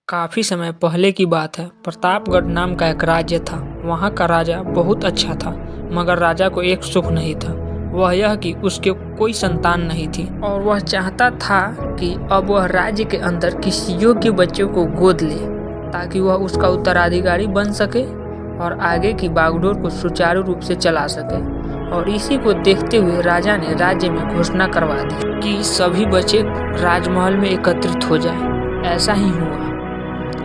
काफी समय पहले की बात है। प्रतापगढ़ नाम का एक राज्य था। वहाँ का राजा बहुत अच्छा था, मगर राजा को एक सुख नहीं था। वह यह कि उसके कोई संतान नहीं थी और वह चाहता था कि अब वह राज्य के अंदर किसी योग्य बच्चे को गोद ले, ताकि वह उसका उत्तराधिकारी बन सके और आगे की बागडोर को सुचारू रूप से चला सके। और इसी को देखते हुए राजा ने राज्य में घोषणा करवा दी कि सभी बच्चे राजमहल में एकत्रित हो जाएं। ऐसा ही हुआ।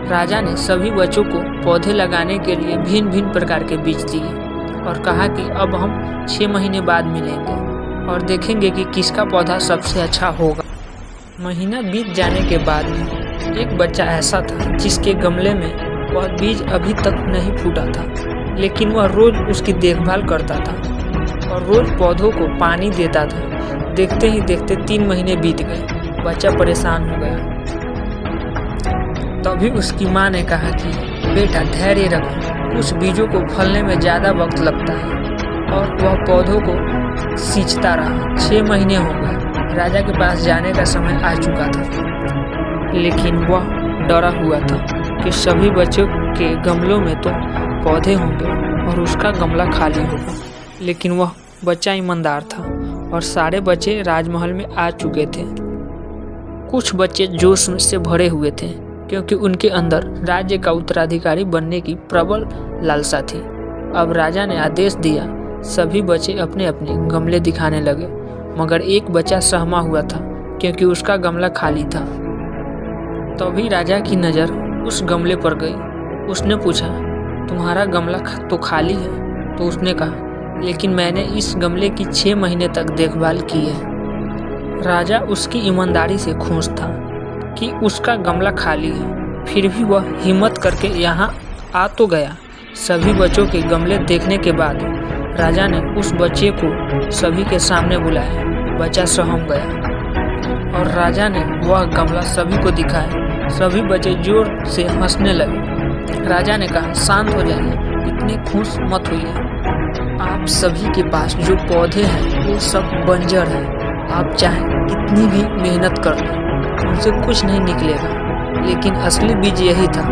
राजा ने सभी बच्चों को पौधे लगाने के लिए भिन्न भिन्न प्रकार के बीज दिए और कहा कि अब हम 6 महीने बाद मिलेंगे और देखेंगे कि किसका पौधा सबसे अच्छा होगा। महीना बीत जाने के बाद भी एक बच्चा ऐसा था जिसके गमले में वह बीज अभी तक नहीं फूटा था, लेकिन वह रोज उसकी देखभाल करता था और रोज पौधों को पानी देता था। देखते ही देखते 3 महीने बीत गए। बच्चा परेशान हो गया। तभी उसकी माँ ने कहा कि बेटा धैर्य रखो, कुछ बीजों को फलने में ज़्यादा वक्त लगता है। और वह पौधों को सींचता रहा। 6 महीने हो गए। राजा के पास जाने का समय आ चुका था, लेकिन वह डरा हुआ था कि सभी बच्चों के गमलों में तो पौधे होंगे और उसका गमला खाली होगा। लेकिन वह बच्चा ईमानदार था और सारे बच्चे राजमहल में आ चुके थे। कुछ बच्चे जोश से भरे हुए थे क्योंकि उनके अंदर राज्य का उत्तराधिकारी बनने की प्रबल लालसा थी। अब राजा ने आदेश दिया, सभी बच्चे अपने अपने गमले दिखाने लगे, मगर एक बच्चा सहमा हुआ था क्योंकि उसका गमला खाली था। तभी राजा की नज़र उस गमले पर गई। उसने पूछा, तुम्हारा गमला तो खाली है? तो उसने कहा, लेकिन मैंने इस गमले की 6 महीने तक देखभाल की है। राजा उसकी ईमानदारी से खुश था कि उसका गमला खाली है, फिर भी वह हिम्मत करके यहाँ आ तो गया। सभी बच्चों के गमले देखने के बाद राजा ने उस बच्चे को सभी के सामने बुलाया। बच्चा सहम गया और राजा ने वह गमला सभी को दिखाया। सभी बच्चे जोर से हंसने लगे। राजा ने कहा, शांत हो जाइए, इतने खुश मत होइए। आप सभी के पास जो पौधे हैं वो सब बंजर हैं। आप चाहें कितनी भी मेहनत कर लें, उनसे कुछ नहीं निकलेगा। लेकिन असली बीज यही था।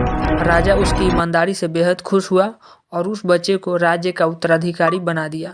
राजा उसकी ईमानदारी से बेहद खुश हुआ और उस बच्चे को राज्य का उत्तराधिकारी बना दिया।